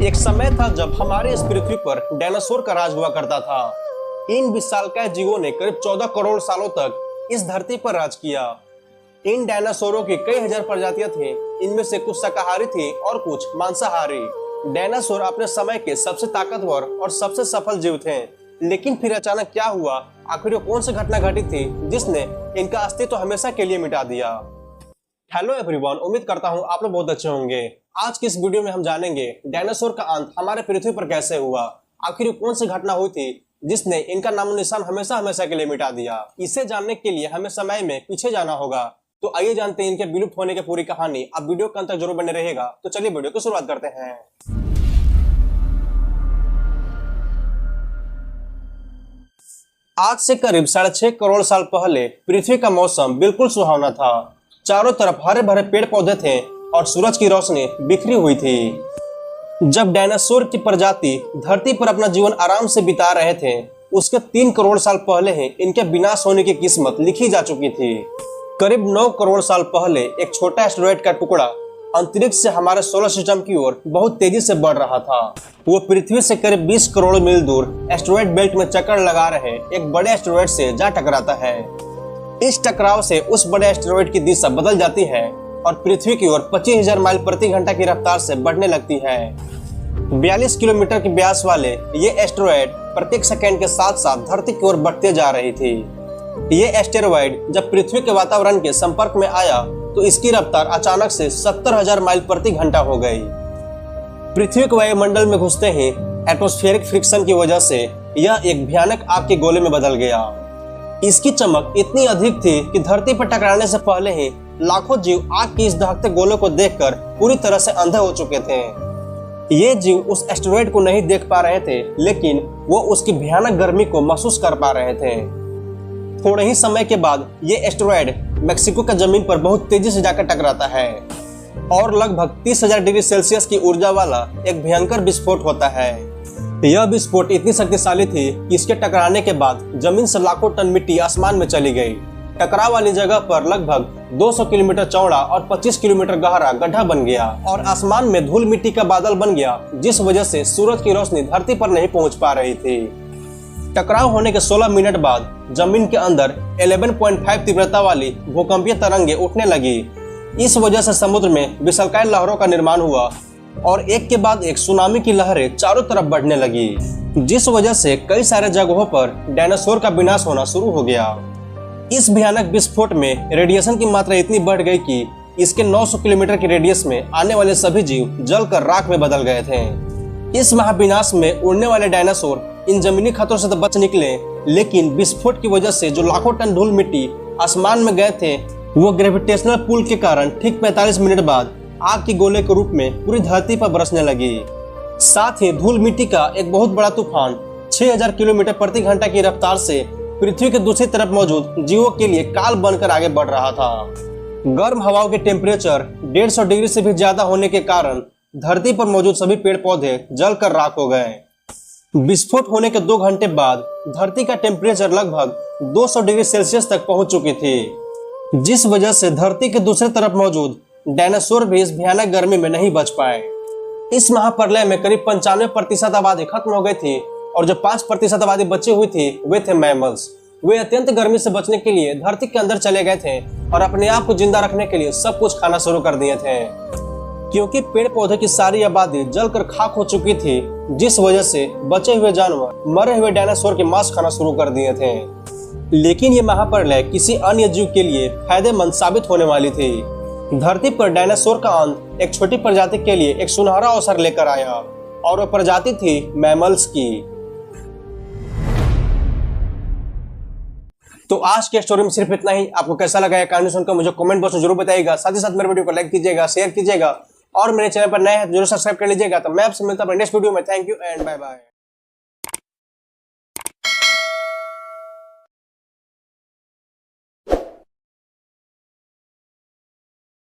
एक समय था जब हमारे इस पृथ्वी पर डायनासोर का राज हुआ करता था। इन विशालकाय जीवों ने करीब 14 करोड़ सालों तक इस धरती पर राज किया। इन डायनासोरों की कई हजार प्रजातियां थी। इनमें से कुछ शाकाहारी थी और कुछ मांसाहारी। डायनासोर अपने समय के सबसे ताकतवर और सबसे सफल जीव थे। लेकिन फिर अचानक क्या हुआ? आखिर कौन सी घटना घटी थी जिसने इनका अस्तित्व हमेशा के लिए मिटा दिया? हेलो एवरीवन, उम्मीद करता हूँ आप लोग बहुत अच्छे होंगे। आज की इस वीडियो में हम जानेंगे डायनासोर का अंत हमारे पृथ्वी पर कैसे हुआ। आखिर कौन सी घटना हुई थी जिसने इनका नामो निशान हमेशा हमेशा के लिए मिटा दिया। इसे जानने के लिए हमें समय में पीछे जाना होगा। तो आइए जानते हैं इनके विलुप्त होने की पूरी कहानी। आप वीडियो के अंत तक जरूर बने रहेगा। तो चलिए वीडियो की शुरुआत करते हैं। आज से करीब 6.5 करोड़ साल पहले पृथ्वी का मौसम बिल्कुल सुहावना था। चारों तरफ हरे भरे पेड़ पौधे थे और सूरज की रोशनी बिखरी हुई थी। जब डायनासोर की प्रजाति धरती पर अपना जीवन आराम से बिता रहे थे, उसके 3 करोड़ साल पहले ही इनके विनाश होने की किस्मत लिखी जा चुकी थी। करीब 9 करोड़ साल पहले एक छोटा एस्टेरॉयड का टुकड़ा अंतरिक्ष से हमारे सोलर सिस्टम की ओर बहुत तेजी से बढ़ रहा था। वो पृथ्वी से करीब 20 करोड़ मील दूर एस्टेरॉयड बेल्ट में चक्कर लगा रहे एक बड़े एस्टेरॉयड से जा टकराता है। इस टकराव से उस बड़े एस्टेरॉयड की दिशा बदल जाती है और पृथ्वी की ओर 25,000 माइल प्रति घंटा की रफ्तार से बढ़ने लगती है। 42 किलोमीटर के व्यास वाले ये एस्टेरॉयड प्रत्येक सेकंड के साथ साथ धरती की ओर बढ़ते जा रही थी। ये एस्टेरॉयड जब पृथ्वी के वातावरण के संपर्क में आया तो इसकी रफ्तार अचानक से 70,000 माइल प्रति घंटा हो गई। पृथ्वी के वायुमंडल में घुसते ही एटमॉस्फेरिक फ्रिक्शन की वजह से यह एक भयानक आग के गोले में बदल गया। इसकी चमक इतनी अधिक थी कि धरती पर टकराने से पहले ही लाखों जीव आग के इस दहकते गोले को देखकर पूरी तरह से अंधे हो चुके थे। ये जीव उस एस्टेरॉयड को नहीं देख पा रहे थे, लेकिन वो उसकी भयानक गर्मी को महसूस कर पा रहे थे। थोड़े ही समय के बाद ये एस्टेरॉयड मेक्सिको का जमीन पर बहुत तेजी से जाकर टकराता है और लगभग 30,000 डिग्री सेल्सियस की ऊर्जा वाला एक भयंकर विस्फोट होता है। यह विस्फोट इतनी शक्तिशाली थी कि इसके टकराने के बाद जमीन से लाखों टन मिट्टी आसमान में चली गई। टकराव वाली जगह पर लगभग 200 किलोमीटर चौड़ा और 25 किलोमीटर गहरा गड्ढा बन गया और आसमान में धूल मिट्टी का बादल बन गया, जिस वजह से सूरज की रोशनी धरती पर नहीं पहुंच पा रही थी। टकराव होने के 16 मिनट बाद जमीन के अंदर 11.5 तीव्रता वाली भूकंपीय तरंगे उठने लगी। इस वजह से समुद्र में विशालकाय लहरों का निर्माण हुआ और एक के बाद एक सुनामी की लहरें चारों तरफ बढ़ने लगी, जिस वजह से कई सारे जगहों पर डायनासोर का विनाश होना शुरू हो गया। इस भयानक विस्फोट में रेडिएशन की मात्रा इतनी बढ़ गई कि इसके 900 किलोमीटर के रेडियस में आने वाले सभी जीव जलकर राख में बदल गए थे। इस महाविनाश में उड़ने वाले डायनासोर इन जमीनी खतरों से तो बच निकले, लेकिन विस्फोट की वजह से जो लाखों टन धूल मिट्टी आसमान में गए थे, वो ग्रेविटेशनल पुल के कारण ठीक 45 मिनट बाद आग के गोले के रूप में पूरी धरती पर बरसने लगी। साथ ही धूल मिट्टी का एक बहुत बड़ा तूफान 6000 किलोमीटर प्रति घंटा की रफ्तार से पृथ्वी के दूसरी तरफ मौजूद जीवों के लिए काल बनकर आगे बढ़ रहा था। गर्म हवाओं के टेम्परेचर 150 डिग्री से भी ज्यादा होने के कारण धरती पर मौजूद सभी पेड़ पौधे जलकर राख हो गए। विस्फोट होने के 2 घंटे बाद धरती का टेम्परेचर लगभग 200 डिग्री सेल्सियस तक पहुंच चुकी थी, जिस वजह से धरती के दूसरी तरफ मौजूद डायनासोर भी इस भयानक गर्मी में नहीं बच पाए। इस महाप्रलय में करीब 95% आबादी खत्म हो गई थी और जो 5% आबादी बची हुई थी वे थे मैमल्स। वे अत्यंत गर्मी से बचने के लिए धरती के अंदर चले गए थे और अपने आप को जिंदा रखने के लिए सब कुछ खाना शुरू कर दिए थे। क्योंकि पेड़ पौधे की सारी आबादी जलकर खाक हो चुकी थी, जिस वजह से बचे हुए जानवर मरे हुए डायनासोर के मांस खाना शुरू कर दिए थे। लेकिन ये महाप्रलय किसी अन्य जीव के लिए फायदेमंद साबित होने वाली थी। धरती पर डायनासोर का अंत एक छोटी प्रजाति के लिए एक सुनहरा अवसर लेकर आया और वह प्रजाति थी मैमल्स की। तो आज के स्टोरी में सिर्फ इतना ही। आपको कैसा लगा है कहानी सुनकर मुझे कमेंट बॉक्स में जरूर बताइएगा। साथ ही साथ मेरे वीडियो को लाइक कीजिएगा, शेयर कीजिएगा और मेरे चैनल पर नए हैं तो जरूर सब्सक्राइब कर लीजिएगा। तो मैं आपसे मिलता हूं नेक्स्ट वीडियो में। Thank you and bye bye.